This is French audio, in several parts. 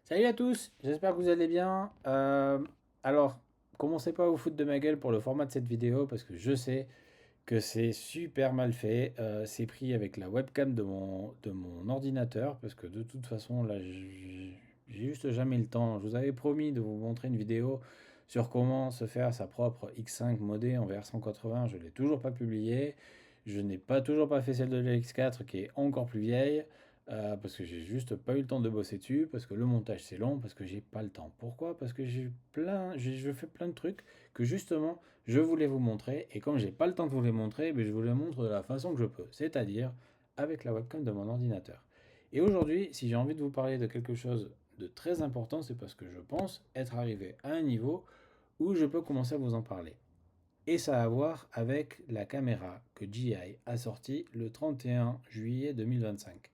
Salut à tous, j'espère que vous allez bien. Alors, commencez pas à vous foutre de ma gueule pour le format de cette vidéo parce que je sais que c'est super mal fait. C'est pris avec la webcam de mon ordinateur parce que de toute façon, là, j'ai juste jamais le temps. Je vous avais promis de vous montrer une vidéo sur comment se faire sa propre X5 modée en VR180. Je l'ai toujours pas publiée. Je n'ai pas toujours pas fait celle de la X4 qui est encore plus vieille. Parce que j'ai juste pas eu le temps de bosser dessus, parce que le montage c'est long, parce que j'ai pas le temps. Pourquoi? Parce que je fais plein de trucs que justement je voulais vous montrer, et comme j'ai pas le temps de vous les montrer, ben, je vous les montre de la façon que je peux, c'est-à-dire avec la webcam de mon ordinateur. Et aujourd'hui, si j'ai envie de vous parler de quelque chose de très important, c'est parce que je pense être arrivé à un niveau où je peux commencer à vous en parler. Et ça a à voir avec la caméra que GI a sortie le 31 juillet 2025.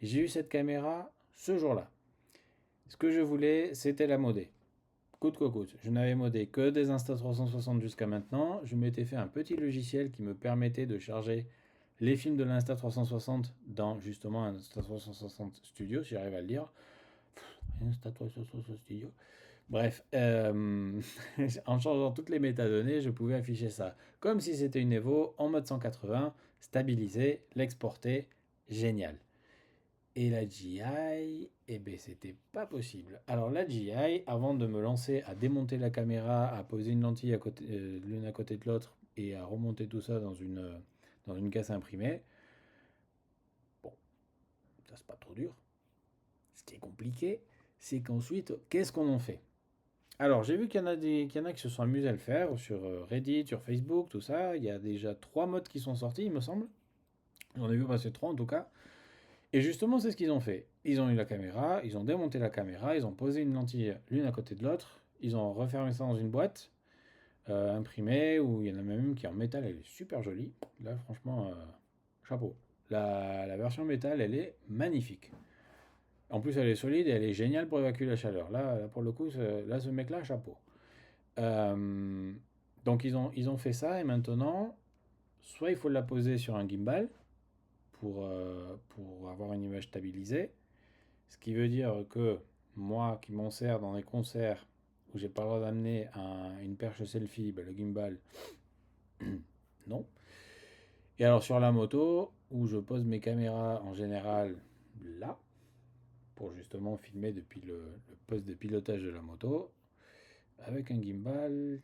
J'ai eu cette caméra ce jour-là. Ce que je voulais, c'était la modder. Coûte que coûte. Je n'avais modé que des Insta360 jusqu'à maintenant. Je m'étais fait un petit logiciel qui me permettait de charger les films de l'Insta360 dans justement un Insta360 Studio, si j'arrive à le dire. Insta360 Studio. Bref, en changeant toutes les métadonnées, je pouvais afficher ça comme si c'était une Evo en mode 180, stabiliser, l'exporter. Génial. Et la GI, eh ben c'était pas possible. Alors la GI, avant de me lancer à démonter la caméra, à poser une lentille à côté, l'une à côté de l'autre et à remonter tout ça dans une caisse imprimée, bon, ça c'est pas trop dur. Ce qui est compliqué, c'est qu'ensuite, qu'est-ce qu'on en fait? Alors j'ai vu qu'il y en a qui se sont amusés à le faire sur Reddit, sur Facebook, tout ça. Il y a déjà 3 modes qui sont sortis, il me semble. J'en ai vu passer 3 en tout cas. Et justement, c'est ce qu'ils ont fait. Ils ont eu la caméra, ils ont démonté la caméra, ils ont posé une lentille l'une à côté de l'autre, ils ont refermé ça dans une boîte imprimée, où il y en a même une qui est en métal, elle est super jolie. Là, franchement, chapeau. La version métal, elle est magnifique. En plus, elle est solide et elle est géniale pour évacuer la chaleur. Là pour le coup, là, ce mec-là, chapeau. Euh, donc, ils ont fait ça, et maintenant, soit il faut la poser sur un gimbal pour avoir une image stabilisée. Ce qui veut dire que moi qui m'en sers dans les concerts où j'ai pas le droit d'amener une perche selfie, ben, le gimbal, non. Et alors sur la moto, où je pose mes caméras en général là, pour justement filmer depuis le poste de pilotage de la moto, avec un gimbal,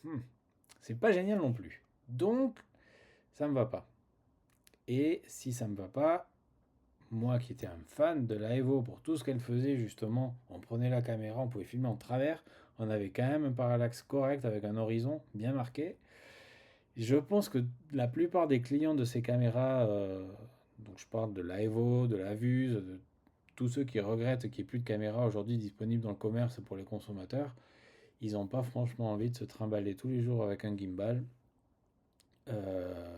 hmm, c'est pas génial non plus. Donc, ça me va pas. Et si ça me va pas, moi qui étais un fan de la Evo pour tout ce qu'elle faisait justement, on prenait la caméra, on pouvait filmer en travers, on avait quand même un parallaxe correct avec un horizon bien marqué. Je pense que la plupart des clients de ces caméras, donc je parle de la Evo, de la Vuse, de tous ceux qui regrettent qu'il n'y ait plus de caméras aujourd'hui disponibles dans le commerce pour les consommateurs, ils n'ont pas franchement envie de se trimballer tous les jours avec un gimbal, euh,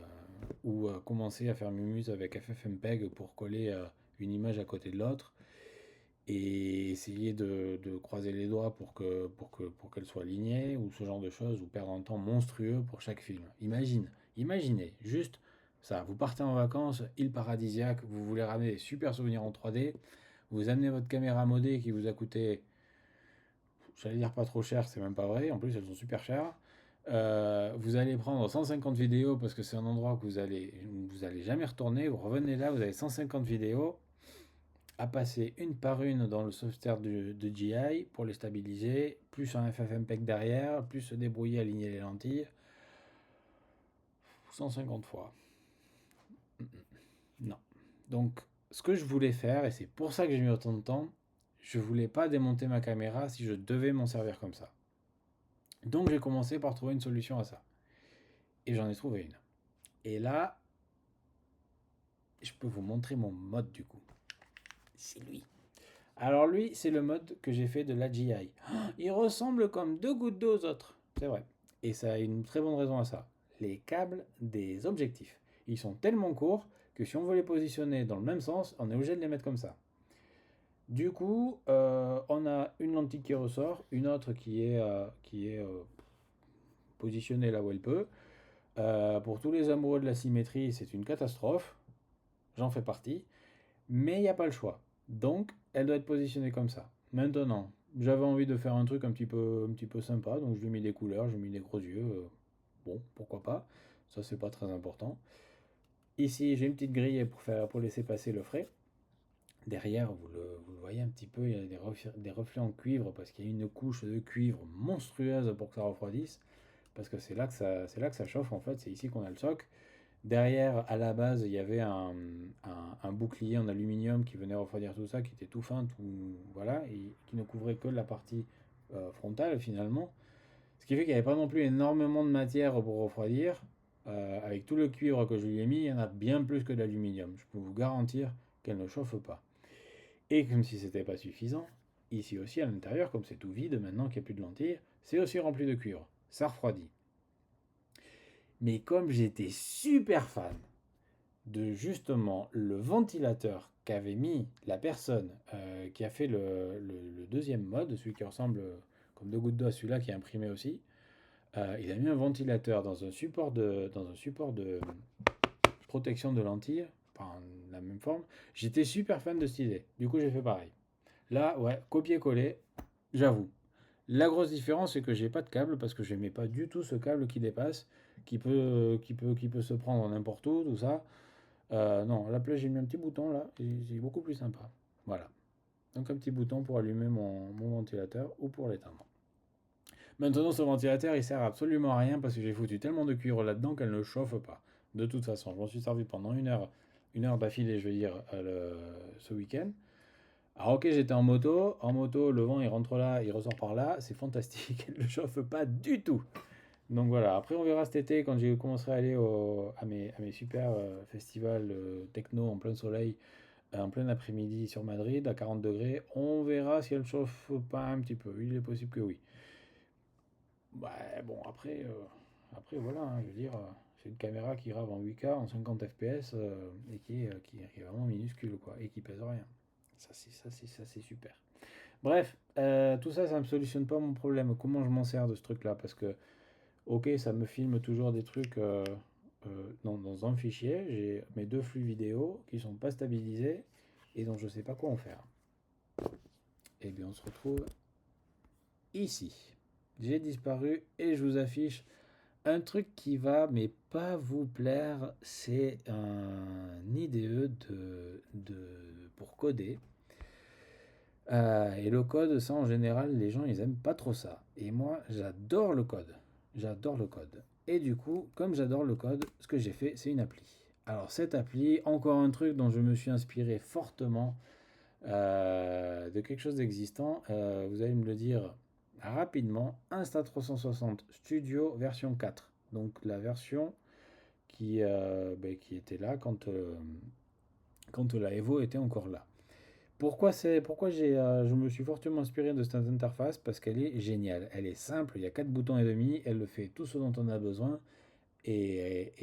ou commencer à faire mumuse avec FFmpeg pour coller une image à côté de l'autre et essayer de croiser les doigts pour qu'elle soit alignée, ou ce genre de choses, ou perdre un temps monstrueux pour chaque film. Imaginez, juste ça, vous partez en vacances, île paradisiaque, vous voulez ramener des super souvenirs en 3D, vous amenez votre caméra modée qui vous a coûté, j'allais dire pas trop cher, c'est même pas vrai, en plus elles sont super chères. Vous allez prendre 150 vidéos parce que c'est un endroit que vous allez jamais retourner, vous revenez là, vous avez 150 vidéos à passer une par une dans le software de GI pour les stabiliser, plus un FFmpeg derrière, plus se débrouiller à aligner les lentilles. 150 fois. Non. Donc, ce que je voulais faire, et c'est pour ça que j'ai mis autant de temps, je voulais pas démonter ma caméra si je devais m'en servir comme ça. Donc, j'ai commencé par trouver une solution à ça. Et j'en ai trouvé une. Et là, je peux vous montrer mon mode du coup. C'est lui. Alors lui, c'est le mode que j'ai fait de la GI. Il ressemble comme deux gouttes d'eau aux autres. C'est vrai. Et ça a une très bonne raison à ça. Les câbles des objectifs. Ils sont tellement courts que si on veut les positionner dans le même sens, on est obligé de les mettre comme ça. Du coup, on a une lentille qui ressort, une autre qui est positionnée là où elle peut. Pour tous les amoureux de la symétrie, c'est une catastrophe. J'en fais partie. Mais il n'y a pas le choix. Donc, elle doit être positionnée comme ça. Maintenant, j'avais envie de faire un truc un petit peu sympa, donc je lui ai mis des couleurs, je lui ai mis des gros yeux. Bon, pourquoi pas. Ça, c'est pas très important. Ici, j'ai une petite grille pour laisser passer le frais. Derrière, vous le voyez un petit peu, il y a des reflets en cuivre parce qu'il y a une couche de cuivre monstrueuse pour que ça refroidisse. Parce que c'est là que ça chauffe en fait, c'est ici qu'on a le soc. Derrière, à la base, il y avait un bouclier en aluminium qui venait refroidir tout ça, qui était tout fin, tout, voilà, et qui ne couvrait que la partie frontale finalement. Ce qui fait qu'il n'y avait pas non plus énormément de matière pour refroidir. Avec tout le cuivre que je lui ai mis, il y en a bien plus que de l'aluminium. Je peux vous garantir qu'elle ne chauffe pas. Et comme si c'était pas suffisant, ici aussi à l'intérieur, comme c'est tout vide maintenant qu'il n'y a plus de lentilles, c'est aussi rempli de cuivre. Ça refroidit. Mais comme j'étais super fan de justement le ventilateur qu'avait mis la personne qui a fait le deuxième mode, celui qui ressemble comme deux gouttes d'eau à celui-là qui est imprimé aussi, il a mis un ventilateur dans un support de protection de lentilles, enfin la même forme. J'étais super fan de cette idée. Du coup, j'ai fait pareil. Là, ouais, copier-coller, j'avoue. La grosse différence, c'est que j'ai pas de câble parce que je n'aimais pas du tout ce câble qui dépasse, qui peut se prendre n'importe où, tout ça. Non, là, j'ai mis un petit bouton là, et c'est beaucoup plus sympa. Voilà. Donc un petit bouton pour allumer mon ventilateur ou pour l'éteindre. Maintenant, ce ventilateur, il sert absolument à rien parce que j'ai foutu tellement de cuivre là-dedans qu'elle ne chauffe pas. De toute façon, je m'en suis servi pendant une heure d'affilée, je veux dire, ce week-end. Alors ok, j'étais en moto, le vent il rentre là, il ressort par là, c'est fantastique, elle ne chauffe pas du tout. Donc voilà, après on verra cet été quand je commencerai à aller à mes super festivals techno en plein soleil, en plein après-midi sur Madrid à 40 degrés, on verra si elle chauffe pas un petit peu, il est possible que oui. Ouais, bon après voilà, hein, je veux dire, c'est une caméra qui grave en 8K, en 50 fps et qui est vraiment minuscule quoi, et qui pèse rien. Ça c'est super. Bref, tout ça, ça ne me solutionne pas mon problème. Comment je m'en sers de ce truc-là? Parce que, ok, ça me filme toujours des trucs dans un fichier. J'ai mes deux flux vidéo qui sont pas stabilisés et dont je ne sais pas quoi en faire. Et bien, on se retrouve ici. J'ai disparu et je vous affiche un truc qui va, mais pas vous plaire. C'est un IDE pour coder. Et le code, ça en général, les gens ils aiment pas trop ça. Et moi, j'adore le code. J'adore le code. Et du coup, comme j'adore le code, ce que j'ai fait, c'est une appli. Alors cette appli, encore un truc dont je me suis inspiré fortement de quelque chose d'existant. Vous allez me le dire rapidement. Insta360 Studio version 4. Donc la version qui était là quand la Evo était encore là. Pourquoi je me suis fortement inspiré de cette interface? Parce qu'elle est géniale. Elle est simple, il y a 4 boutons et demi, elle le fait tout ce dont on a besoin et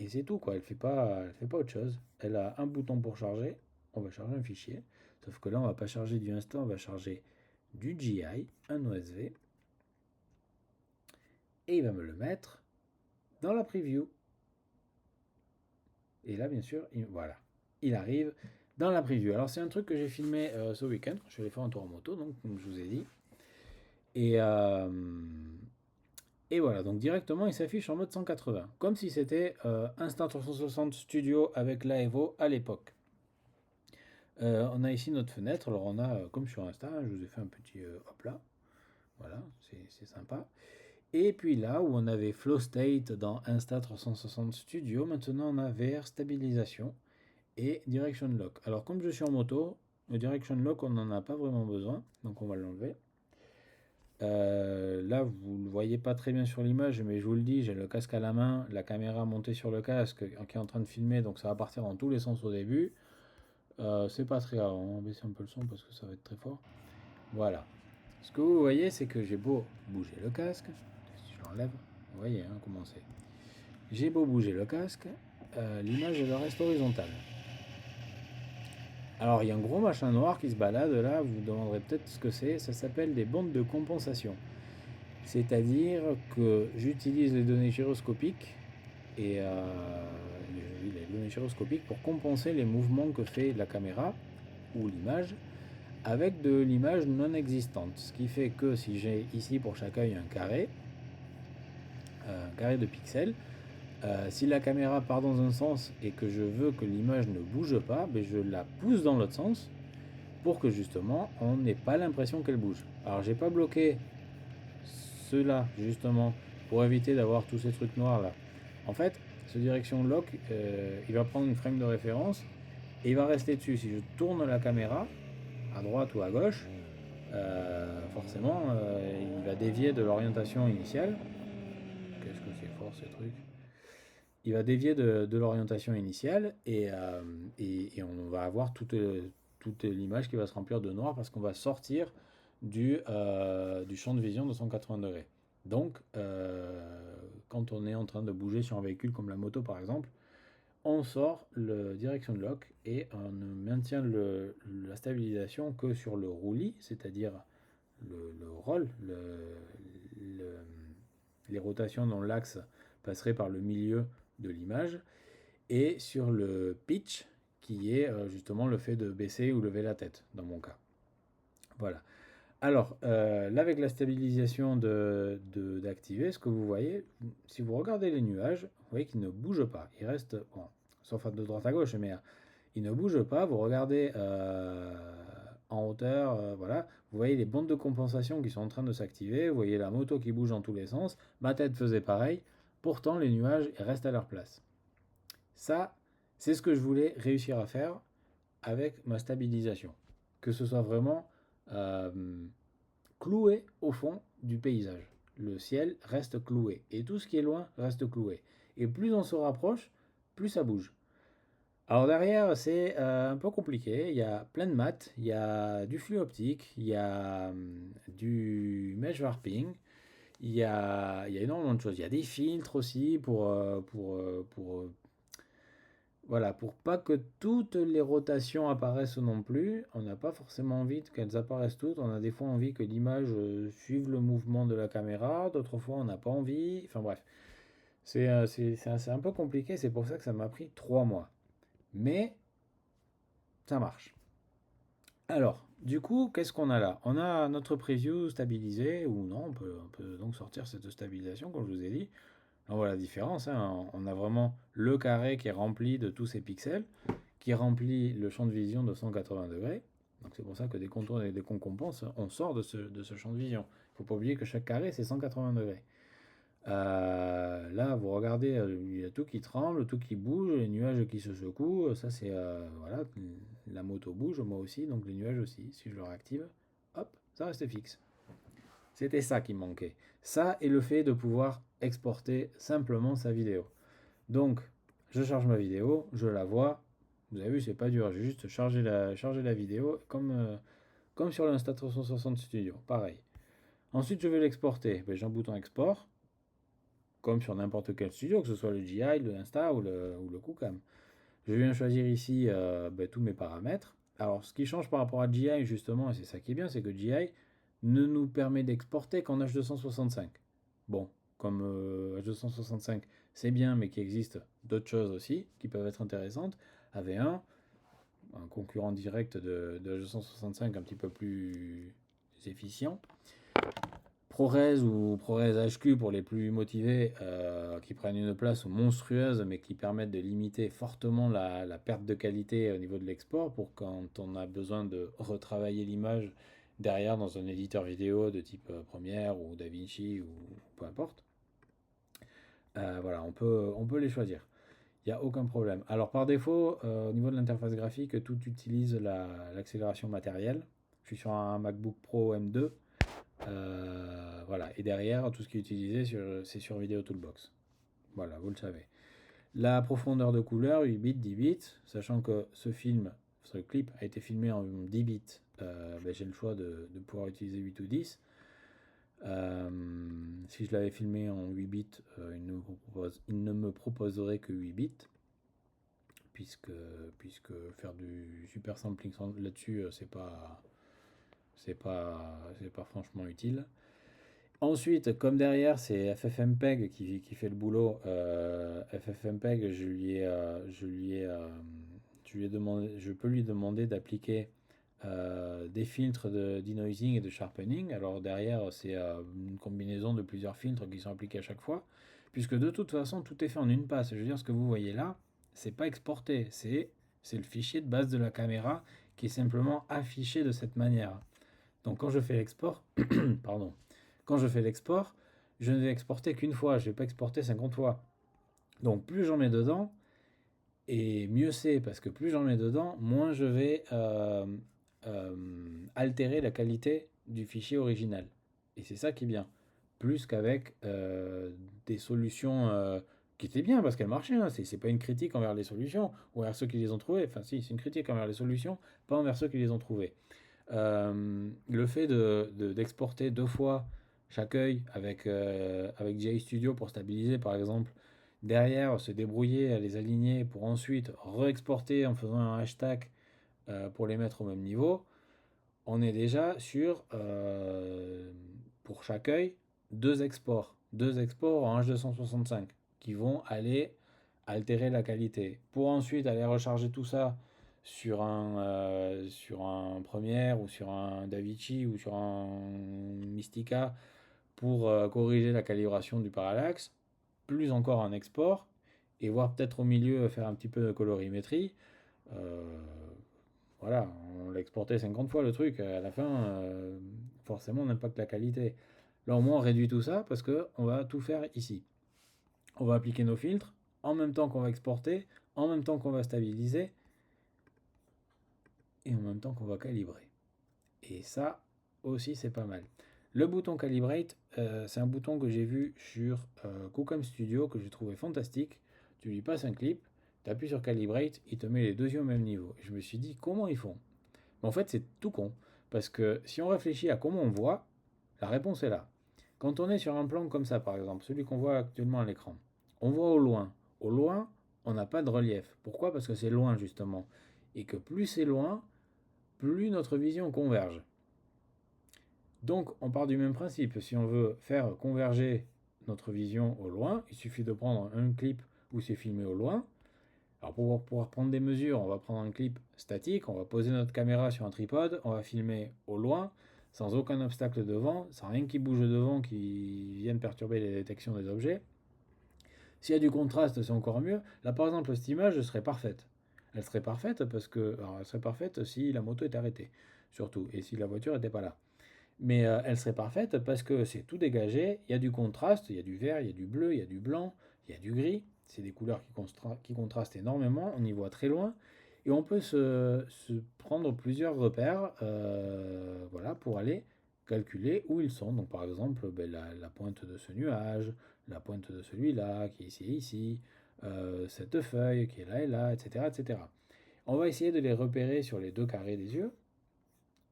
c'est tout quoi. Elle fait pas autre chose. Elle a un bouton pour charger, on va charger un fichier. Sauf que là, on va pas charger du Insta, on va charger du GI, un OSV, et il va me le mettre dans la preview. Et là, bien sûr, voilà, il arrive dans la preview. Alors, c'est un truc que j'ai filmé ce week-end. Je vais aller faire un tour en moto, donc, comme je vous ai dit. Et, euh, et voilà, donc directement, il s'affiche en mode 180, comme si c'était Insta360 Studio avec l'Aevo à l'époque. On a ici notre fenêtre. Alors, on a, comme sur Insta, je vous ai fait un petit hop là. Voilà, c'est sympa. Et puis là où on avait Flow State dans Insta360 Studio, maintenant on a VR Stabilisation et Direction Lock. Alors comme je suis en moto, le Direction Lock on n'en a pas vraiment besoin, donc on va l'enlever. Là vous ne le voyez pas très bien sur l'image, mais je vous le dis, j'ai le casque à la main, la caméra montée sur le casque qui est en train de filmer, donc ça va partir dans tous les sens au début. C'est pas très grave, on va baisser un peu le son parce que ça va être très fort. Voilà. Ce que vous voyez, c'est que j'ai beau bouger le casque, si je l'enlève, vous voyez hein, comment c'est. J'ai beau bouger le casque, l'image elle reste horizontale. Alors il y a un gros machin noir qui se balade là, vous vous demanderez peut-être ce que c'est, ça s'appelle des bandes de compensation. C'est-à-dire que j'utilise les données gyroscopiques et les données gyroscopiques pour compenser les mouvements que fait la caméra ou l'image avec de l'image non existante. Ce qui fait que si j'ai ici pour chaque œil un carré de pixels, si la caméra part dans un sens et que je veux que l'image ne bouge pas, ben je la pousse dans l'autre sens pour que justement on n'ait pas l'impression qu'elle bouge. Alors j'ai pas bloqué cela justement pour éviter d'avoir tous ces trucs noirs là. En fait, ce direction lock, il va prendre une frame de référence et il va rester dessus. Si je tourne la caméra à droite ou à gauche, forcément il va dévier de l'orientation initiale. Qu'est-ce que c'est fort ce truc? Il va dévier de l'orientation initiale et on va avoir toute l'image qui va se remplir de noir parce qu'on va sortir du champ de vision de 180 degrés. Donc, quand on est en train de bouger sur un véhicule comme la moto par exemple, on sort le direction lock et on ne maintient la stabilisation que sur le roulis, c'est-à-dire le roll, les rotations dont l'axe passerait par le milieu de l'image, et sur le pitch, qui est justement le fait de baisser ou lever la tête, dans mon cas. Voilà. Alors, là, avec la stabilisation d'activer, ce que vous voyez, si vous regardez les nuages, vous voyez qu'ils ne bougent pas. Ils restent, bon, sauf de droite à gauche, mais ils ne bougent pas. Vous regardez en hauteur, voilà, vous voyez les bandes de compensation qui sont en train de s'activer, vous voyez la moto qui bouge dans tous les sens, ma tête faisait pareil, pourtant les nuages restent à leur place. Ça, c'est ce que je voulais réussir à faire avec ma stabilisation. Que ce soit vraiment euh, cloué au fond du paysage. Le ciel reste cloué et tout ce qui est loin reste cloué. Et plus on se rapproche, plus ça bouge. Alors derrière, c'est un peu compliqué. Il y a plein de maths, il y a du flux optique, il y a du mesh warping, il y a énormément de choses. Il y a des filtres aussi voilà, pour pas que toutes les rotations apparaissent non plus. On n'a pas forcément envie qu'elles apparaissent toutes. On a des fois envie que l'image suive le mouvement de la caméra. D'autres fois, on n'a pas envie. Enfin bref, c'est un peu compliqué. C'est pour ça que ça m'a pris 3 mois. Mais ça marche. Alors, du coup, qu'est-ce qu'on a là? On a notre preview stabilisé, ou non, on peut donc sortir cette stabilisation, comme je vous ai dit. On voit la différence, hein. On a vraiment le carré qui est rempli de tous ces pixels, qui remplit le champ de vision de 180 degrés. Donc c'est pour ça que dès qu'on tourne et dès qu'on compense, on sort de ce champ de vision. Il ne faut pas oublier que chaque carré, c'est 180 degrés. Là, vous regardez, il y a tout qui tremble, tout qui bouge, les nuages qui se secouent. Ça, c'est voilà, la moto bouge, moi aussi, donc les nuages aussi. Si je le réactive, hop, ça reste fixe. C'était ça qui me manquait. Ça et le fait de pouvoir exporter simplement sa vidéo. Donc, je charge ma vidéo, je la vois. Vous avez vu, c'est pas dur. J'ai juste chargé la vidéo comme sur l'Insta360 Studio. Pareil. Ensuite, je vais l'exporter. Ben, j'ai un bouton export comme sur n'importe quel studio, que ce soit le GI, le Insta ou le QCam. Je viens choisir ici tous mes paramètres. Alors, ce qui change par rapport à GI, justement, et c'est ça qui est bien, c'est que GI ne nous permet d'exporter qu'en H265. Bon, comme H265, c'est bien, mais qu'il existe d'autres choses aussi qui peuvent être intéressantes. AV1, un concurrent direct de H265 un petit peu plus efficient. ProRes ou ProRes HQ pour les plus motivés qui prennent une place monstrueuse mais qui permettent de limiter fortement la perte de qualité au niveau de l'export pour quand on a besoin de retravailler l'image derrière dans un éditeur vidéo de type Premiere ou DaVinci ou peu importe. Voilà, on peut les choisir. Il n'y a aucun problème. Alors par défaut, au niveau de l'interface graphique, tout utilise l'accélération matérielle. Je suis sur un MacBook Pro M2. Voilà, et derrière, tout ce qui est utilisé, c'est sur Video Toolbox. Voilà, vous le savez. La profondeur de couleur, 8 bits, 10 bits, sachant que ce clip a été filmé en 10 bits, j'ai le choix de pouvoir utiliser 8 ou 10. Si je l'avais filmé en 8 bits, il ne me proposerait que 8 bits, puisque faire du super sampling là-dessus, c'est pas franchement utile. Ensuite, comme derrière, c'est FFmpeg qui fait le boulot. FFmpeg, je lui ai demandé, je peux lui demander d'appliquer des filtres de denoising et de sharpening. Alors derrière, c'est une combinaison de plusieurs filtres qui sont appliqués à chaque fois, puisque de toute façon, tout est fait en une passe. Je veux dire, ce que vous voyez là, c'est pas exporté, c'est le fichier de base de la caméra qui est simplement affiché de cette manière. Donc quand je fais l'export, pardon, quand je fais l'export, je ne vais exporter qu'une fois, je ne vais pas exporter 50 fois. Donc plus j'en mets dedans, et mieux c'est, parce que plus j'en mets dedans, moins je vais altérer la qualité du fichier original. Et c'est ça qui est bien. Plus qu'avec des solutions qui étaient bien, parce qu'elles marchaient. Hein. C'est pas une critique envers les solutions, ou envers ceux qui les ont trouvées. Enfin si, c'est une critique envers les solutions, pas envers ceux qui les ont trouvées. Le fait d'exporter deux fois chaque œil avec GI Studio pour stabiliser par exemple, derrière se débrouiller à les aligner pour ensuite re-exporter en faisant un hashtag pour les mettre au même niveau, on est déjà sur, pour chaque œil, deux exports en H265 qui vont aller altérer la qualité. Pour ensuite aller recharger tout ça sur un Premiere ou sur un DaVinci ou sur un Mystica pour corriger la calibration du parallaxe, plus encore un export, et voir peut-être au milieu faire un petit peu de colorimétrie. Euh, voilà, on l'a exporté 50 fois le truc, à la fin, forcément on n'aime pas que la qualité. Là au moins on réduit tout ça parce que on va tout faire ici. On va appliquer nos filtres en même temps qu'on va exporter, en même temps qu'on va stabiliser et en même temps qu'on va calibrer. Et ça aussi c'est pas mal. Le bouton Calibrate, c'est un bouton que j'ai vu sur Cookem Studio que j'ai trouvé fantastique. Tu lui passes un clip, tu appuies sur Calibrate, il te met les deux yeux au même niveau. Et je me suis dit comment ils font. Mais en fait c'est tout con. Parce que si on réfléchit à comment on voit, la réponse est là. Quand on est sur un plan comme ça par exemple, celui qu'on voit actuellement à l'écran, on voit au loin. Au loin, on n'a pas de relief. Pourquoi? Parce que c'est loin justement. Et que plus c'est loin, plus notre vision converge. Donc on part du même principe. Si on veut faire converger notre vision au loin, il suffit de prendre un clip où c'est filmé au loin. Alors pour pouvoir prendre des mesures, on va prendre un clip statique, on va poser notre caméra sur un tripode, on va filmer au loin, sans aucun obstacle devant, sans rien qui bouge devant qui vienne perturber les détections des objets. S'il y a du contraste, c'est encore mieux. Là par exemple, cette image serait parfaite. Elle serait parfaite parce que... Alors elle serait parfaite si la moto est arrêtée, surtout, et si la voiture n'était pas là. Mais elle serait parfaite parce que c'est tout dégagé, il y a du contraste, il y a du vert, il y a du bleu, il y a du blanc, il y a du gris. C'est des couleurs qui contrastent énormément, on y voit très loin. Et on peut se prendre plusieurs repères voilà, pour aller calculer où ils sont. Donc par exemple, ben, la pointe de ce nuage, la pointe de celui-là, qui est ici et ici, cette feuille qui est là et là, etc., etc. On va essayer de les repérer sur les deux carrés des yeux.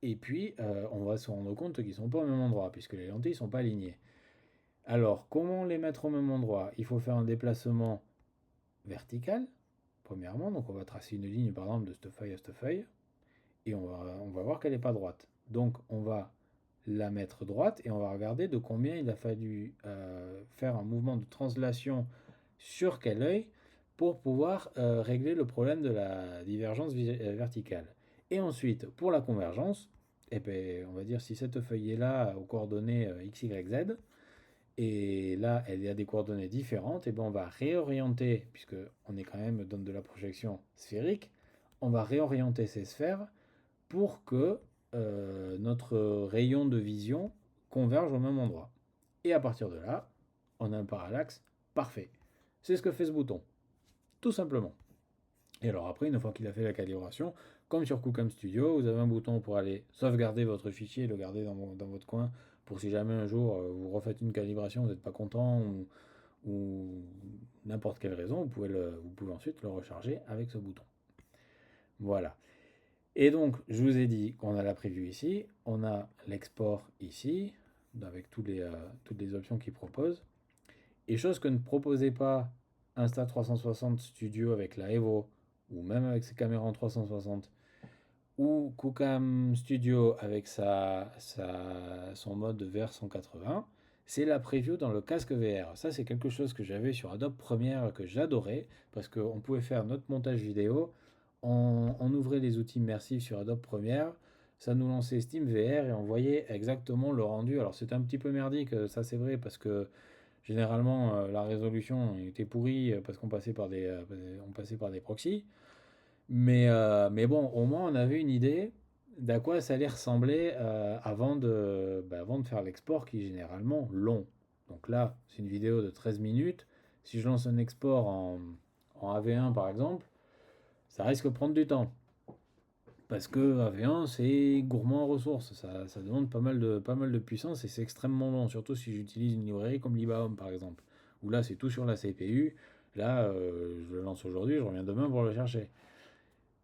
Et puis, on va se rendre compte qu'ils ne sont pas au même endroit, puisque les lentilles ne sont pas alignées. Alors, comment les mettre au même endroit? Il faut faire un déplacement vertical, premièrement. Donc, on va tracer une ligne, par exemple, de cette feuille à cette feuille. Et on va voir qu'elle n'est pas droite. Donc, on va la mettre droite et on va regarder de combien il a fallu faire un mouvement de translation sur quel œil pour pouvoir régler le problème de la divergence verticale. Et ensuite, pour la convergence, eh ben, on va dire si cette feuille est là aux coordonnées x, y, z, et là elle a des coordonnées différentes, et ben on va réorienter, puisque on est quand même dans de la projection sphérique, on va réorienter ces sphères pour que notre rayon de vision converge au même endroit. Et à partir de là, on a un parallaxe parfait. C'est ce que fait ce bouton, tout simplement. Et alors après, une fois qu'il a fait la calibration, comme sur Cookem Studio, vous avez un bouton pour aller sauvegarder votre fichier, le garder dans votre coin, pour si jamais un jour vous refaites une calibration, vous n'êtes pas content ou n'importe quelle raison, vous pouvez ensuite le recharger avec ce bouton. Voilà. Et donc, je vous ai dit qu'on a la preview ici, on a l'export ici, avec toutes les options qu'il propose. Et chose que ne proposait pas Insta360 Studio avec la Evo, ou même avec ses caméras en 360, ou Cookem Studio avec son mode VR 180, c'est la preview dans le casque VR. Ça, c'est quelque chose que j'avais sur Adobe Premiere que j'adorais, parce qu'on pouvait faire notre montage vidéo, on ouvrait les outils immersifs sur Adobe Premiere, ça nous lançait SteamVR et on voyait exactement le rendu. Alors c'était un petit peu merdique, ça c'est vrai, parce que généralement la résolution était pourrie parce qu'on passait par on passait par des proxys. Mais bon, au moins on avait une idée d'à quoi ça allait ressembler avant de faire l'export qui est généralement long. Donc là, c'est une vidéo de 13 minutes. Si je lance un export en AV1 par exemple, ça risque de prendre du temps. Parce que AV1, c'est gourmand en ressources. Ça demande pas mal de puissance et c'est extrêmement long. Surtout si j'utilise une librairie comme Libahome par exemple. Où là, c'est tout sur la CPU. Là, je le lance aujourd'hui, je reviens demain pour le chercher.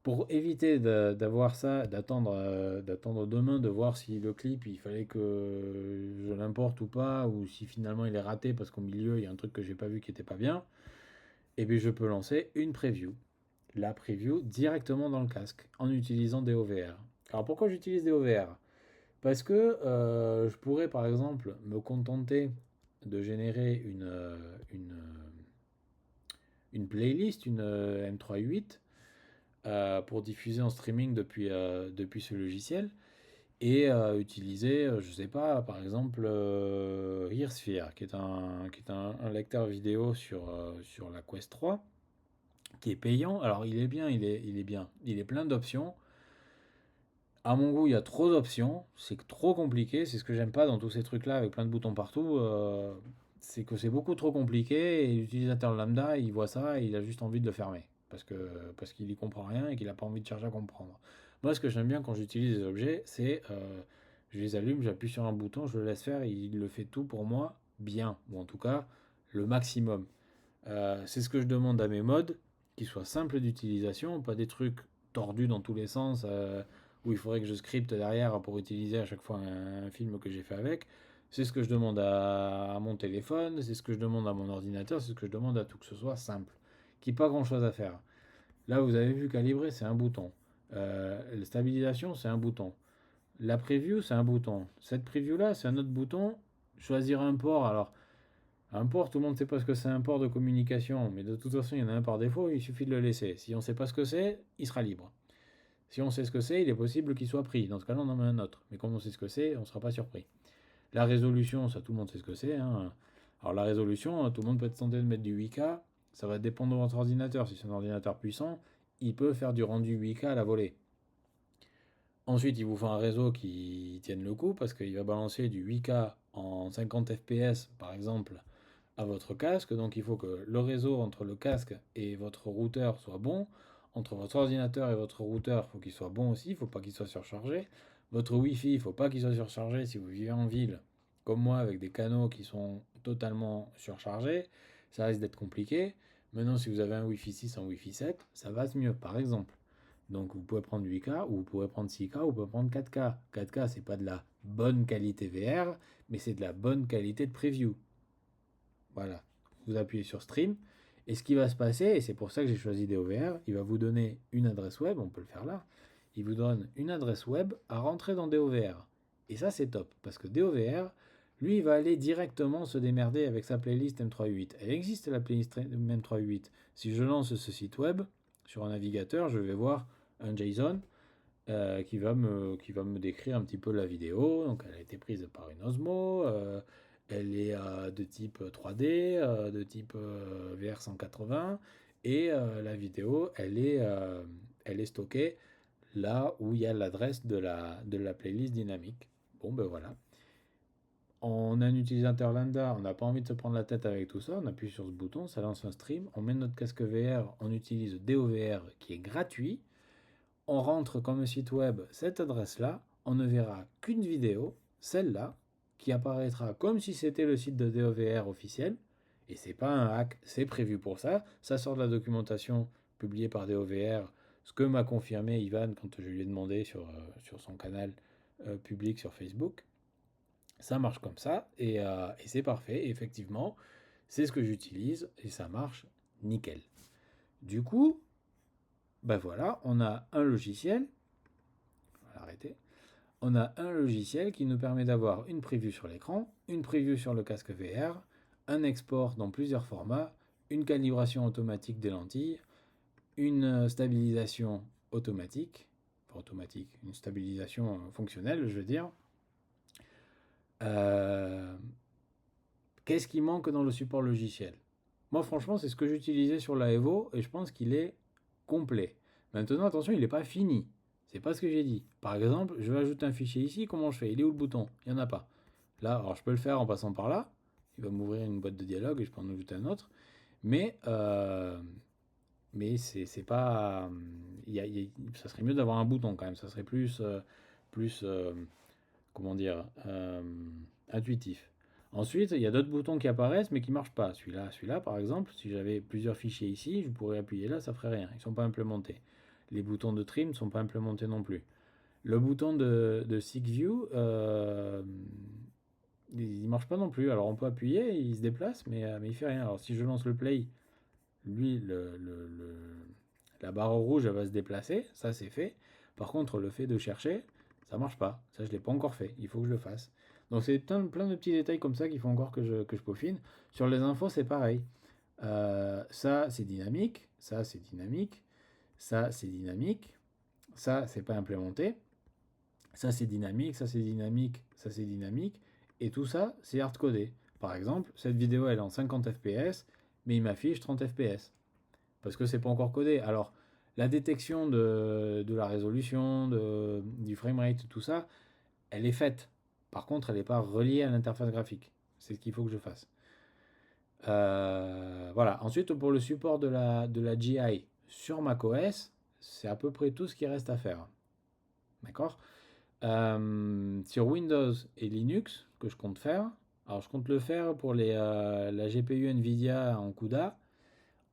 Pour éviter d'avoir ça, d'attendre demain, de voir si le clip, il fallait que je l'importe ou pas, ou si finalement il est raté parce qu'au milieu, il y a un truc que j'ai pas vu qui était pas bien, et bien je peux lancer une preview. La preview directement dans le casque, en utilisant des OVR. Alors pourquoi j'utilise des OVR? Parce que je pourrais par exemple me contenter de générer une playlist, une M3.8, pour diffuser en streaming depuis ce logiciel et utiliser, je sais pas, par exemple, Earsphere, qui est un lecteur vidéo sur la Quest 3, qui est payant. Alors il est bien, il est bien, il est plein d'options. À mon goût, il y a trop d'options, c'est trop compliqué, c'est ce que j'aime pas dans tous ces trucs-là avec plein de boutons partout. C'est que c'est beaucoup trop compliqué et l'utilisateur lambda, il voit ça et il a juste envie de le fermer parce qu'il y comprend rien et qu'il n'a pas envie de chercher à comprendre. Moi, ce que j'aime bien quand j'utilise des objets, c'est je les allume, j'appuie sur un bouton, je le laisse faire et il le fait tout pour moi bien, ou en tout cas le maximum. C'est ce que je demande à mes mods, qu'ils soient simples d'utilisation, pas des trucs tordus dans tous les sens, où il faudrait que je scripte derrière pour utiliser à chaque fois un film que j'ai fait avec. C'est ce que je demande à mon téléphone, c'est ce que je demande à mon ordinateur, c'est ce que je demande à tout, que ce soit simple, qu'il n'y ait pas grand chose à faire. Là, vous avez vu calibrer, c'est un bouton. La stabilisation, c'est un bouton. La preview, c'est un bouton. Cette preview-là, c'est un autre bouton. Choisir un port. Alors, un port, tout le monde ne sait pas ce que c'est un port de communication, mais de toute façon, il y en a un par défaut, il suffit de le laisser. Si on ne sait pas ce que c'est, il sera libre. Si on sait ce que c'est, il est possible qu'il soit pris. Dans ce cas-là, on en met un autre. Mais comme on sait ce que c'est, on ne sera pas surpris. La résolution, ça, tout le monde sait ce que c'est, hein. Alors, la résolution, tout le monde peut être tenté de mettre du 8K. Ça va dépendre de votre ordinateur. Si c'est un ordinateur puissant, il peut faire du rendu 8K à la volée. Ensuite, il vous faut un réseau qui tienne le coup parce qu'il va balancer du 8K en 50 fps, par exemple, à votre casque. Donc, il faut que le réseau entre le casque et votre routeur soit bon. Entre votre ordinateur et votre routeur, il faut qu'il soit bon aussi. Il ne faut pas qu'il soit surchargé. Votre Wi-Fi, il ne faut pas qu'il soit surchargé si vous vivez en ville, comme moi, avec des canaux qui sont totalement surchargés. Ça risque d'être compliqué. Maintenant, si vous avez un Wi-Fi 6, un Wi-Fi 7, ça va mieux, par exemple. Donc vous pouvez prendre 8K, ou vous pouvez prendre 6K, ou vous pouvez prendre 4K. 4K, c'est pas de la bonne qualité VR, mais c'est de la bonne qualité de preview. Voilà. Vous appuyez sur Stream, et ce qui va se passer, et c'est pour ça que j'ai choisi DOVR, il va vous donner une adresse web, on peut le faire là, il vous donne une adresse web à rentrer dans DOVR. Et ça, c'est top, parce que DOVR, lui, il va aller directement se démerder avec sa playlist M3.8. Elle existe, la playlist M3.8. Si je lance ce site web, sur un navigateur, je vais voir un JSON qui va me décrire un petit peu la vidéo. Donc, elle a été prise par une Osmo. Elle est de type 3D, de type VR180. Et la vidéo, elle est stockée là où il y a l'adresse de la playlist dynamique. Bon, ben voilà. On a un utilisateur lambda, on n'a pas envie de se prendre la tête avec tout ça, on appuie sur ce bouton, ça lance un stream, on met notre casque VR, on utilise DOVR qui est gratuit, on rentre comme un site web cette adresse-là, on ne verra qu'une vidéo, celle-là, qui apparaîtra comme si c'était le site de DOVR officiel, et c'est pas un hack, c'est prévu pour ça, ça sort de la documentation publiée par DOVR, ce que m'a confirmé Ivan quand je lui ai demandé sur son canal public sur Facebook. Ça marche comme ça et c'est parfait. Et effectivement, c'est ce que j'utilise et ça marche nickel. Du coup, ben voilà, on a un logiciel. On va l'arrêter. On a un logiciel qui nous permet d'avoir une preview sur l'écran, une preview sur le casque VR, un export dans plusieurs formats, une calibration automatique des lentilles, une stabilisation automatique, pas automatique, une stabilisation fonctionnelle, je veux dire. Euh, Qu'est-ce qui manque dans le support logiciel? Moi, franchement, c'est ce que j'utilisais sur la Evo et je pense qu'il est complet. Maintenant, attention, il n'est pas fini. C'est pas ce que j'ai dit. Par exemple, je vais ajouter un fichier ici. Comment je fais? Il est où le bouton? Il n'y en a pas. Là, alors je peux le faire en passant par là. Il va m'ouvrir une boîte de dialogue et je peux en ajouter un autre. Mais, euh, mais c'est pas. Ça serait mieux d'avoir un bouton quand même. Ça serait plus comment dire, intuitif. Ensuite, il y a d'autres boutons qui apparaissent mais qui ne marchent pas. Celui-là, par exemple, si j'avais plusieurs fichiers ici, je pourrais appuyer là, ça ferait rien. Ils ne sont pas implémentés. Les boutons de trim ne sont pas implémentés non plus. Le bouton de Seek View, il ne marche pas non plus. Alors on peut appuyer, il se déplace, mais il ne fait rien. Alors si je lance le play, lui, la barre rouge, elle va se déplacer. Ça, c'est fait. Par contre, le fait de chercher, ça marche pas. Ça, je l'ai pas encore fait. Il faut que je le fasse. Donc, c'est plein de petits détails comme ça qu'il faut encore que je peaufine. Sur les infos, c'est pareil. Ça, c'est dynamique. Ça, c'est dynamique. Ça, c'est dynamique. Ça, c'est pas implémenté. Ça, c'est dynamique. Ça, c'est dynamique. Ça, c'est dynamique. Et tout ça, c'est hardcodé. Par exemple, cette vidéo, elle est en 50 fps, mais il m'affiche 30 fps parce que c'est pas encore codé. Alors, la détection de la résolution, du framerate, tout ça, elle est faite. Par contre, elle n'est pas reliée à l'interface graphique. C'est ce qu'il faut que je fasse. Voilà. Ensuite, pour le support de la GI sur macOS, c'est à peu près tout ce qui reste à faire. D'accord. Sur Windows et Linux, que je compte faire. Alors, je compte le faire pour la GPU NVIDIA en CUDA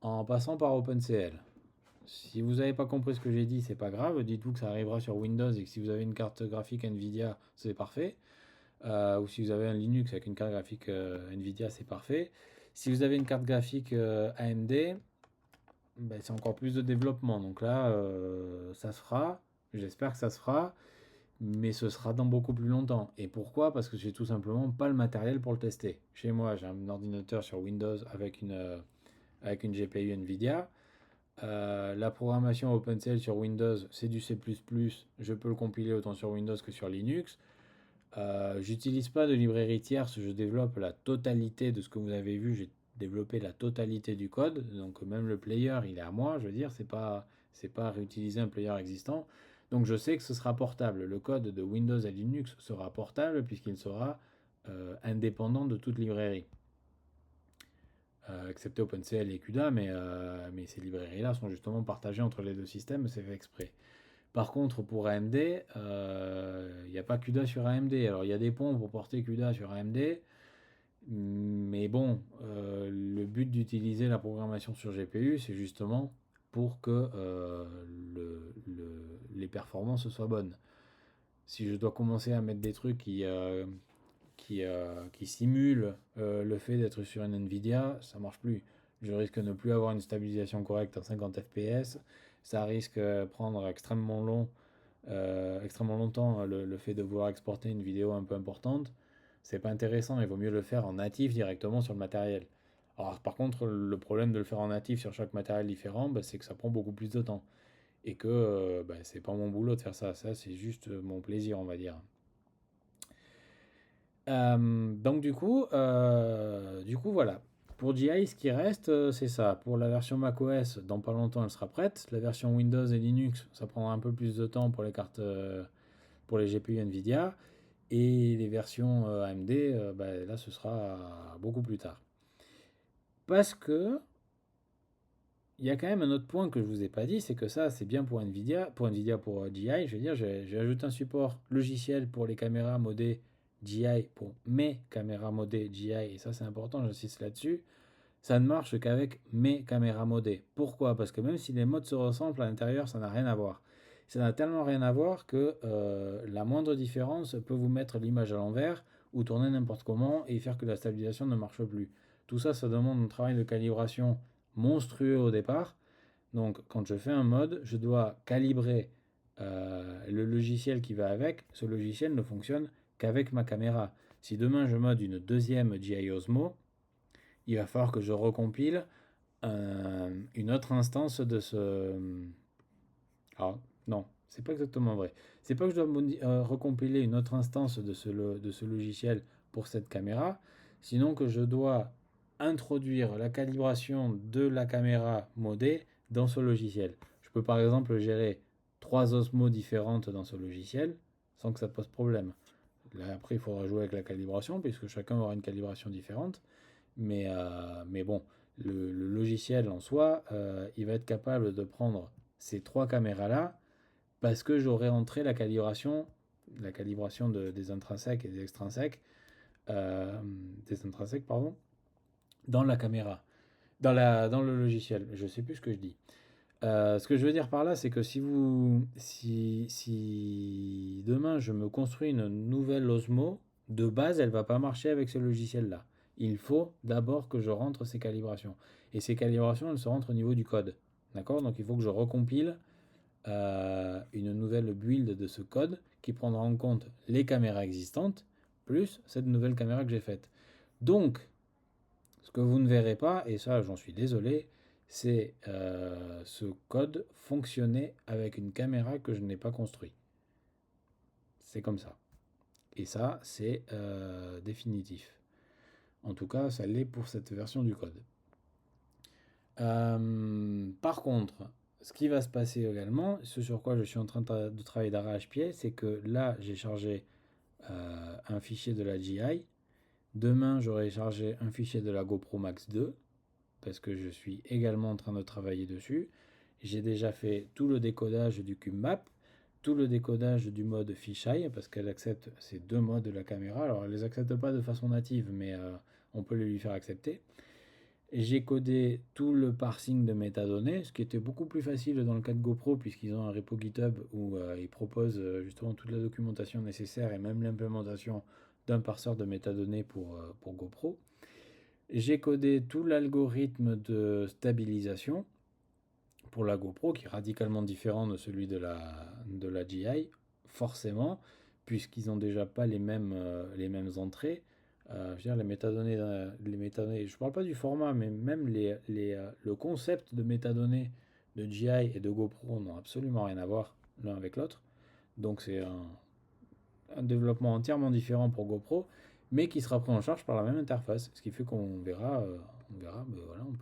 en passant par OpenCL. Si vous n'avez pas compris ce que j'ai dit, c'est pas grave. Dites-vous que ça arrivera sur Windows et que si vous avez une carte graphique Nvidia, c'est parfait. Ou si vous avez un Linux avec une carte graphique Nvidia, c'est parfait. Si vous avez une carte graphique AMD, ben, c'est encore plus de développement. Donc là, ça se fera. J'espère que ça se fera. Mais ce sera dans beaucoup plus longtemps. Et pourquoi? Parce que j'ai tout simplement pas le matériel pour le tester. Chez moi, j'ai un ordinateur sur Windows avec une GPU Nvidia. La programmation OpenCL sur Windows, c'est du C++. Je peux le compiler autant sur Windows que sur Linux. J'utilise pas de librairie tierce, je développe la totalité de ce que vous avez vu. J'ai développé la totalité du code, donc même le player, il est à moi. Je veux dire, c'est pas réutiliser un player existant. Donc je sais que ce sera portable. Le code de Windows et Linux sera portable puisqu'il sera indépendant de toute librairie. Excepté OpenCL et CUDA, mais ces librairies-là sont justement partagées entre les deux systèmes, c'est fait exprès. Par contre, pour AMD, il n'y a pas CUDA sur AMD. Alors, il y a des ponts pour porter CUDA sur AMD, mais bon, le but d'utiliser la programmation sur GPU, c'est justement pour que les performances soient bonnes. Si je dois commencer à mettre des trucs qui simule le fait d'être sur une Nvidia, ça marche plus. Je risque de ne plus avoir une stabilisation correcte en 50 fps. Ça risque de prendre extrêmement longtemps le fait de vouloir exporter une vidéo un peu importante. C'est pas intéressant, il vaut mieux le faire en natif directement sur le matériel. Alors, par contre, le problème de le faire en natif sur chaque matériel différent, bah, c'est que ça prend beaucoup plus de temps. Et que bah, c'est pas mon boulot de faire ça. Ça, c'est juste mon plaisir, on va dire. Donc du coup, voilà. Pour GI, ce qui reste, c'est ça. Pour la version macOS, dans pas longtemps, elle sera prête. La version Windows et Linux, ça prendra un peu plus de temps pour les cartes, pour les GPU Nvidia. Et les versions AMD, bah, là, ce sera beaucoup plus tard. Parce que il y a quand même un autre point que je vous ai pas dit, c'est que ça, c'est bien pour Nvidia, pour GI. Je veux dire, j'ai ajouté un support logiciel pour les caméras modées GI, pour mes caméras modées GI, et ça, c'est important, j'insiste là-dessus. Ça ne marche qu'avec mes caméras modées. Pourquoi? Parce que même si les modes se ressemblent à l'intérieur, ça n'a rien à voir. Ça n'a tellement rien à voir que la moindre différence peut vous mettre l'image à l'envers ou tourner n'importe comment et faire que la stabilisation ne marche plus. Tout ça, ça demande un travail de calibration monstrueux au départ. Donc, quand je fais un mode, je dois calibrer le logiciel qui va avec. Ce logiciel ne fonctionne qu'avec ma caméra. Si demain je mode une deuxième GI Osmo, il va falloir que je recompile une autre instance de ce. Ah, non, C'est pas exactement vrai. C'est pas que je dois recompiler une autre instance de ce logiciel pour cette caméra, sinon que je dois introduire la calibration de la caméra modée dans ce logiciel. Je peux par exemple gérer trois osmos différentes dans ce logiciel sans que ça pose problème. Là, après, il faudra jouer avec la calibration puisque chacun aura une calibration différente. Mais bon, le logiciel en soi, il va être capable de prendre ces trois caméras-là parce que j'aurai entré la calibration des intrinsèques et des extrinsèques, euh, des intrinsèques, pardon, dans la caméra, dans le logiciel. Je sais plus ce que je dis. Ce que je veux dire par là, c'est que si demain je me construis une nouvelle Osmo, de base, elle va pas marcher avec ce logiciel-là. Il faut d'abord que je rentre ces calibrations. Et ces calibrations, elles se rentrent au niveau du code. D'accord? Donc il faut que je recompile une nouvelle build de ce code qui prendra en compte les caméras existantes, plus cette nouvelle caméra que j'ai faite. Donc, ce que vous ne verrez pas, et ça j'en suis désolé, c'est ce code fonctionner avec une caméra que je n'ai pas construite. C'est comme ça. Et ça, c'est définitif. En tout cas, ça l'est pour cette version du code. Par contre, ce qui va se passer également, ce sur quoi je suis en train de travailler d'arrache-pied, c'est que là, j'ai chargé un fichier de la GI. Demain, j'aurai chargé un fichier de la GoPro Max 2, parce que je suis également en train de travailler dessus. J'ai déjà fait tout le décodage du CubeMap, tout le décodage du mode fisheye, parce qu'elle accepte ces deux modes de la caméra. Alors, elle ne les accepte pas de façon native, mais on peut les lui faire accepter. J'ai codé tout le parsing de métadonnées, ce qui était beaucoup plus facile dans le cas de GoPro, puisqu'ils ont un repo GitHub où ils proposent justement toute la documentation nécessaire et même l'implémentation d'un parseur de métadonnées pour GoPro. J'ai codé tout l'algorithme de stabilisation pour la GoPro, qui est radicalement différent de celui de la GI, forcément, puisqu'ils n'ont déjà pas les mêmes entrées. Je veux dire, les métadonnées, je ne parle pas du format, mais même le concept de métadonnées de GI et de GoPro n'ont absolument rien à voir l'un avec l'autre. Donc c'est un développement entièrement différent pour GoPro, mais qui sera pris en charge par la même interface. Ce qui fait qu'on verra, ben voilà, on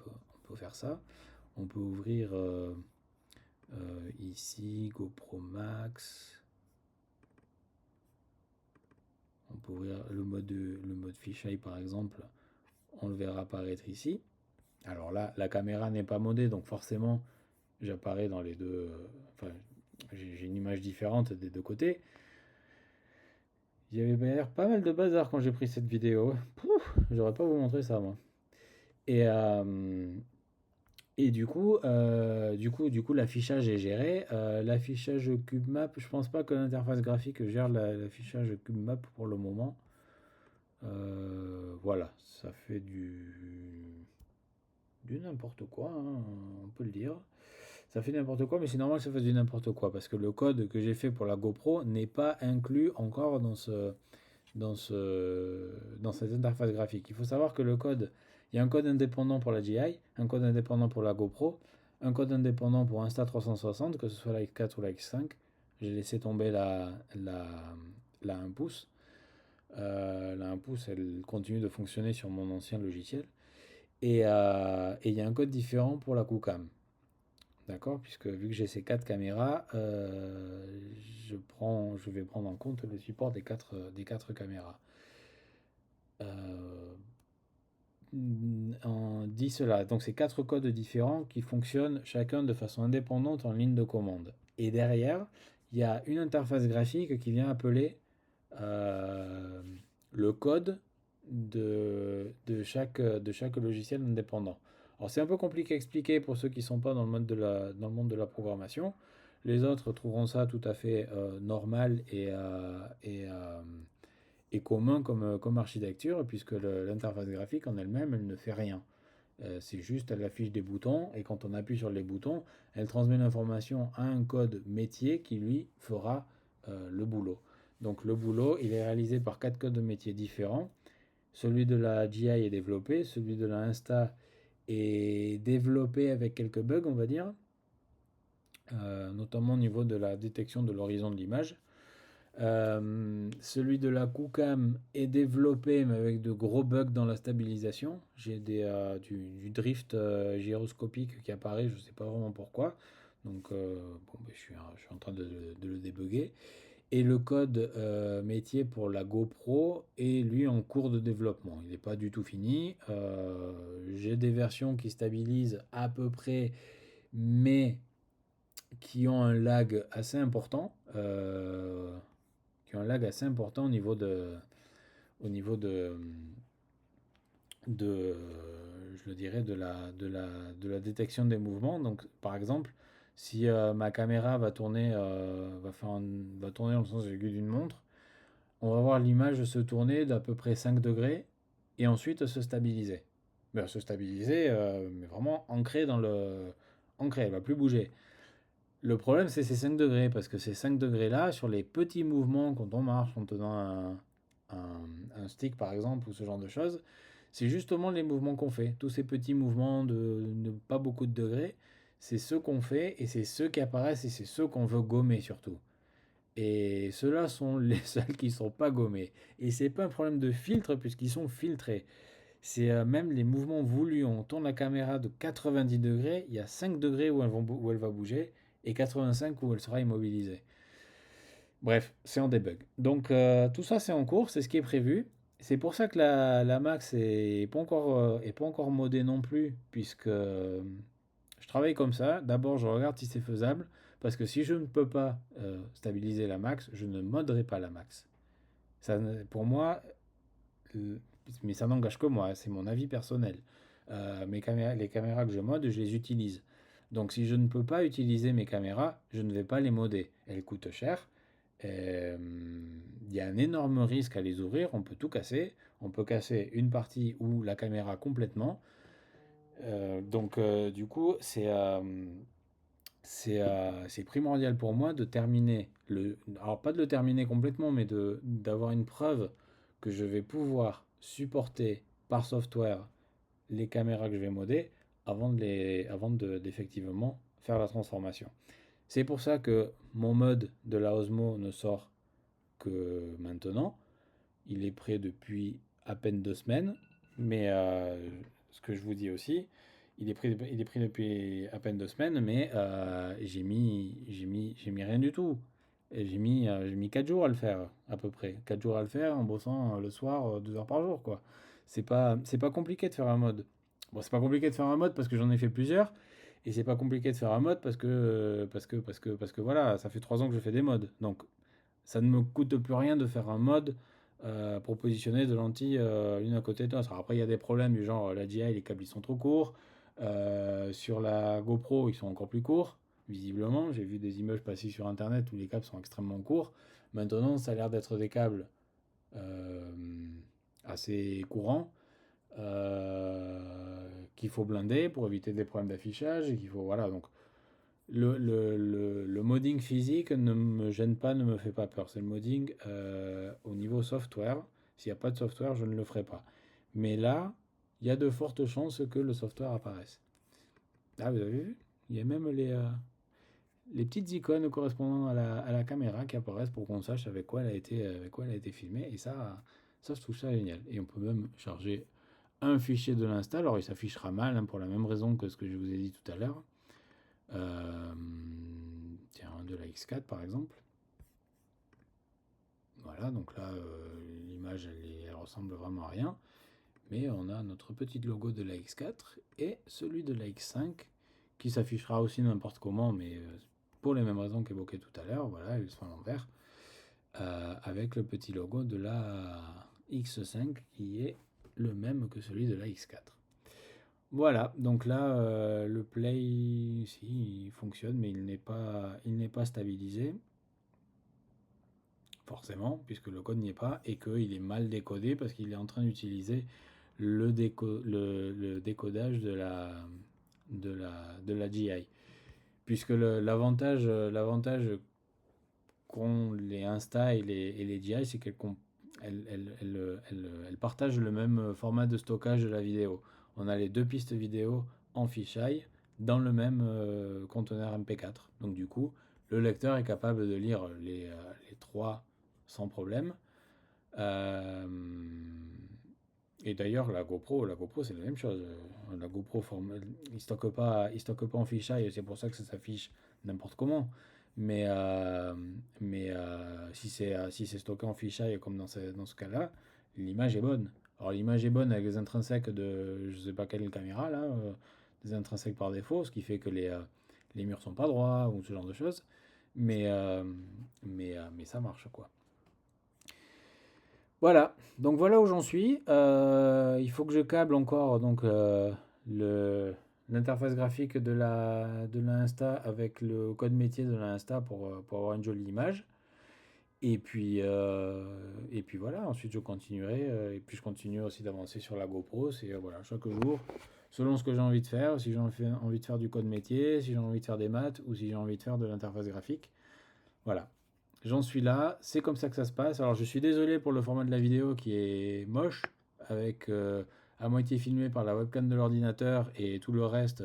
peut faire ça. On peut ouvrir ici GoPro Max. On peut ouvrir le mode fisheye par exemple. On le verra apparaître ici. Alors là, la caméra n'est pas modée, donc forcément, j'apparais dans les deux. Enfin, j'ai une image différente des deux côtés. Il y avait d'ailleurs pas mal de bazar quand j'ai pris cette vidéo. Pouf, j'aurais pas vous montrer ça moi. Et, du coup, l'affichage est géré. L'affichage CubeMap, je pense pas que l'interface graphique gère l'affichage CubeMap pour le moment. Voilà, ça fait du n'importe quoi, hein, on peut le dire. Ça fait n'importe quoi, mais c'est normal que ça fasse du n'importe quoi parce que le code que j'ai fait pour la GoPro n'est pas inclus encore dans cette interface graphique. Il faut savoir que le code, il y a un code indépendant pour la GI, un code indépendant pour la GoPro, un code indépendant pour Insta360, que ce soit la X4 ou la X5. J'ai laissé tomber la 1 pouce. La 1 pouce, elle continue de fonctionner sur mon ancien logiciel. Et il y a un code différent pour la QCam. D'accord? Puisque vu que j'ai ces quatre caméras, je vais prendre en compte le support des quatre caméras. On dit cela. Donc c'est quatre codes différents qui fonctionnent chacun de façon indépendante en ligne de commande. Et derrière, il y a une interface graphique qui vient appeler euh, le code de chaque logiciel indépendant. Alors c'est un peu compliqué à expliquer pour ceux qui ne sont pas dans le monde de la programmation. Les autres trouveront ça tout à fait normal et commun comme architecture, puisque l'interface graphique en elle-même, elle ne fait rien. C'est juste, elle affiche des boutons, et quand on appuie sur les boutons, elle transmet l'information à un code métier qui, lui, fera le boulot. Donc le boulot, il est réalisé par quatre codes de métier différents. Celui de la GI est développé, celui de la Insta est développé avec quelques bugs, on va dire. notamment au niveau de la détection de l'horizon de l'image. Celui de la QCam est développé mais avec de gros bugs dans la stabilisation. J'ai du drift gyroscopique qui apparaît, je ne sais pas vraiment pourquoi. Donc bon, ben, je suis en train de le débugger. Et le code métier pour la GoPro est lui en cours de développement. Il n'est pas du tout fini. J'ai des versions qui stabilisent à peu près, mais qui ont un lag assez important. Qui ont un lag assez important au niveau de je le dirais, de la détection des mouvements. Donc, par exemple, si ma caméra va tourner dans le sens aigu d'une montre, on va voir l'image se tourner d'à peu près 5 degrés et ensuite se stabiliser. Ben, se stabiliser, mais vraiment ancré dans le. Ancré, elle va plus bouger. Le problème, c'est ces 5 degrés, parce que ces 5 degrés-là, sur les petits mouvements, quand on marche en tenant un stick par exemple, ou ce genre de choses, c'est justement les mouvements qu'on fait. Tous ces petits mouvements de pas beaucoup de degrés, c'est ceux qu'on fait et c'est ceux qui apparaissent et c'est ceux qu'on veut gommer surtout. Et ceux-là sont les seuls qui ne sont pas gommés. Et c'est pas un problème de filtre puisqu'ils sont filtrés. C'est même les mouvements voulus. On tourne la caméra de 90 degrés, il y a 5 degrés où elle va bouger et 85 où elle sera immobilisée. Bref, c'est en debug. Donc tout ça c'est en cours, c'est ce qui est prévu. C'est pour ça que la Max est pas encore modée non plus, puisque je travaille comme ça. D'abord, je regarde si c'est faisable, parce que si je ne peux pas stabiliser la Max, je ne modderai pas la Max. Ça, pour moi, euh, mais ça n'engage que moi, c'est mon avis personnel. Les caméras que je mode, je les utilise. Donc si je ne peux pas utiliser mes caméras, je ne vais pas les modder. Elles coûtent cher. Il y a un énorme risque à les ouvrir, on peut tout casser. On peut casser une partie ou la caméra complètement. Du coup, c'est primordial pour moi de terminer alors pas de le terminer complètement, mais d'avoir une preuve que je vais pouvoir supporter par software les caméras que je vais modder d'effectivement faire la transformation. C'est pour ça que mon mode de la Osmo ne sort que maintenant. Il est prêt depuis à peine 2 semaines, mais ce que je vous dis aussi, il est prêt depuis à peine 2 semaines, mais j'ai mis rien du tout. Et j'ai mis 4 jours à le faire, à peu près. 4 jours à le faire en bossant le soir 2 heures par jour, quoi. C'est pas compliqué de faire un mode. Bon, c'est pas compliqué de faire un mode parce que j'en ai fait plusieurs. Et c'est pas compliqué de faire un mode parce que voilà, ça fait 3 ans que je fais des modes. Donc, ça ne me coûte plus rien de faire un mode pour positionner de lentilles l'une à côté de l'autre. Après, il y a des problèmes du genre la DJI, les câbles ils sont trop courts. Sur la GoPro, ils sont encore plus courts, visiblement. J'ai vu des images passer sur internet où les câbles sont extrêmement courts. Maintenant, ça a l'air d'être des câbles euh, assez courants qu'il faut blinder pour éviter des problèmes d'affichage et qu'il faut voilà donc le modding physique ne me gêne pas, ne me fait pas peur. C'est le modding au niveau software. S'il n'y a pas de software, je ne le ferai pas. Mais là, il y a de fortes chances que le software apparaisse. Ah, vous avez vu? Il y a même les petites icônes correspondant à la caméra qui apparaissent pour qu'on sache avec quoi elle a été filmée. Et ça, je trouve ça génial. Et on peut même charger un fichier de l'install. Alors, il s'affichera mal hein, pour la même raison que ce que je vous ai dit tout à l'heure. Euh, Tiens, de la X4 par exemple. Voilà, donc là, l'image, elle ressemble vraiment à rien. Mais on a notre petit logo de la X4 et celui de la X5 qui s'affichera aussi n'importe comment, mais pour les mêmes raisons qu'évoquées tout à l'heure. Voilà, ils sont à l'envers. Avec le petit logo de la X5 qui est le même que celui de la X4. Voilà, donc là, le play, si, il fonctionne, mais il n'est pas stabilisé, forcément, puisque le code n'y est pas, et qu'il est mal décodé parce qu'il est en train d'utiliser le décodage de la GI. Puisque l'avantage qu'ont les Insta et les GI, c'est elles partagent le même format de stockage de la vidéo. On a les deux pistes vidéo en fisheye dans le même conteneur MP4. Donc du coup, le lecteur est capable de lire les trois sans problème. Euh, et d'ailleurs, la GoPro c'est la même chose. La GoPro, il stocke pas en fisheye, et c'est pour ça que ça s'affiche n'importe comment. Mais, si c'est stocké en fisheye, comme dans ce cas-là, l'image est bonne. Alors l'image est bonne avec les intrinsèques de je sais pas quelle caméra là, des intrinsèques par défaut, ce qui fait que les murs sont pas droits ou ce genre de choses. Mais, euh, mais ça marche quoi. Voilà, donc voilà où j'en suis. Il faut que je câble encore donc le l'interface graphique de la Insta avec le code métier de la Insta pour avoir une jolie image. Et puis voilà, ensuite je continuerai. Et puis je continue aussi d'avancer sur la GoPro. C'est voilà, chaque jour, selon ce que j'ai envie de faire, si j'ai envie de faire du code métier, si j'ai envie de faire des maths ou si j'ai envie de faire de l'interface graphique. Voilà, j'en suis là, c'est comme ça que ça se passe. Alors je suis désolé pour le format de la vidéo qui est moche, avec à moitié filmé par la webcam de l'ordinateur et tout le reste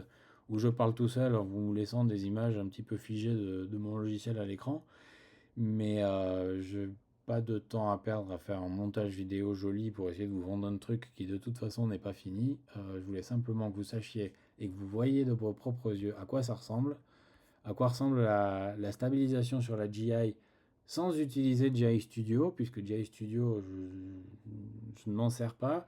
où je parle tout seul en vous laissant des images un petit peu figées de mon logiciel à l'écran. Mais je n'ai pas de temps à perdre à faire un montage vidéo joli pour essayer de vous vendre un truc qui de toute façon n'est pas fini. Je voulais simplement que vous sachiez et que vous voyez de vos propres yeux à quoi ça ressemble, à quoi ressemble la stabilisation sur la GI sans utiliser GI Studio, puisque GI Studio, je ne m'en sers pas.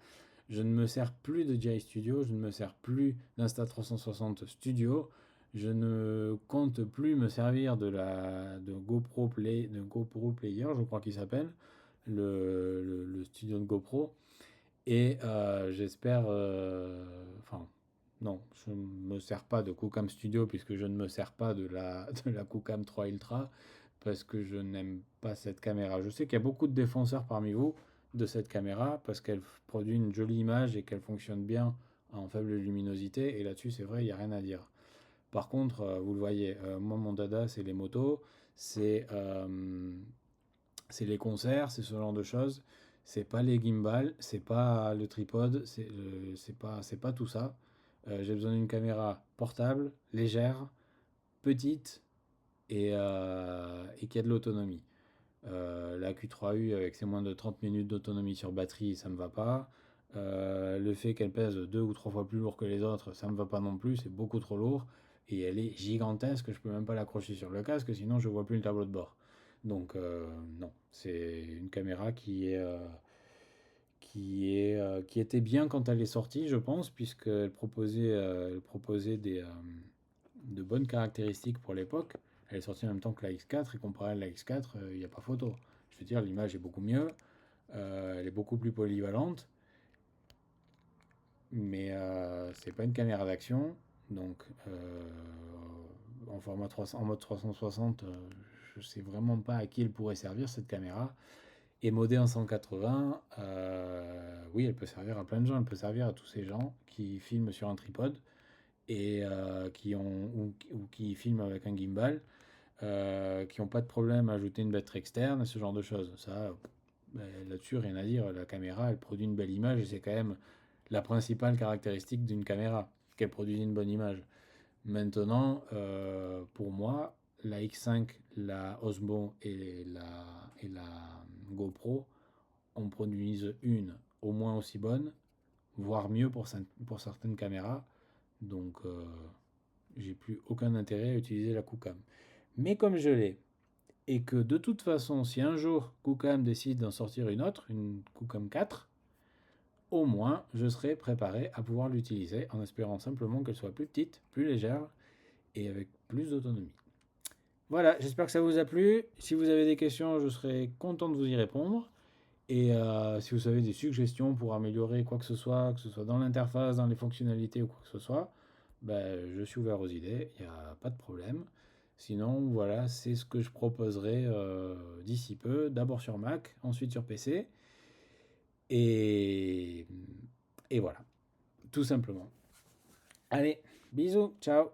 Je ne me sers plus de GI Studio, je ne me sers plus d'Insta360 Studio. Je ne compte plus me servir de GoPro Player, je crois qu'il s'appelle, le studio de GoPro. Et j'espère, enfin, non, je ne me sers pas de QuickCam Studio puisque je ne me sers pas de la QuickCam 3 Ultra parce que je n'aime pas cette caméra. Je sais qu'il y a beaucoup de défenseurs parmi vous de cette caméra parce qu'elle produit une jolie image et qu'elle fonctionne bien en faible luminosité. Et là-dessus, c'est vrai, il n'y a rien à dire. Par contre, vous le voyez, moi, mon dada, c'est les motos, c'est c'est les concerts, c'est ce genre de choses. C'est pas les gimbals, c'est pas le tripod, c'est pas tout ça. J'ai besoin d'une caméra portable, légère, petite et qui a de l'autonomie. La Q3U avec ses moins de 30 minutes d'autonomie sur batterie, ça me va pas. Le fait qu'elle pèse deux ou trois fois plus lourd que les autres, ça me va pas non plus, c'est beaucoup trop lourd. Et elle est gigantesque, je peux même pas l'accrocher sur le casque, sinon je vois plus le tableau de bord. Donc non, c'est une caméra qui était bien quand elle est sortie, je pense, elle proposait de bonnes caractéristiques pour l'époque. Elle est sortie en même temps que la X4 et comparée à la X4, il n'y a pas photo. Je veux dire, l'image est beaucoup mieux, elle est beaucoup plus polyvalente, mais c'est pas une caméra d'action. Donc en mode 360, je sais vraiment pas à qui elle pourrait servir cette caméra. Et modée en 180, oui, elle peut servir à plein de gens. Elle peut servir à tous ces gens qui filment sur un tripod et ou qui filment avec un gimbal, qui n'ont pas de problème à ajouter une batterie externe, ce genre de choses. Ça, là-dessus, rien à dire. La caméra, elle produit une belle image et c'est quand même la principale caractéristique d'une caméra, qu'elle produise une bonne image. Maintenant, pour moi, la X5, la Osmo et la GoPro en produisent une au moins aussi bonne, voire mieux pour certaines caméras. Donc, j'ai plus aucun intérêt à utiliser la QCam. Mais comme je l'ai, et que de toute façon, si un jour QCam décide d'en sortir une autre, une QCam 4, au moins je serai préparé à pouvoir l'utiliser en espérant simplement qu'elle soit plus petite, plus légère et avec plus d'autonomie. Voilà, j'espère que ça vous a plu. Si vous avez des questions, je serai content de vous y répondre. Et si vous avez des suggestions pour améliorer quoi que ce soit dans l'interface, dans les fonctionnalités ou quoi que ce soit, ben, je suis ouvert aux idées, il n'y a pas de problème. Sinon, voilà, c'est ce que je proposerai d'ici peu, d'abord sur Mac, ensuite sur PC. Et, et voilà, tout simplement. Allez, bisous, ciao.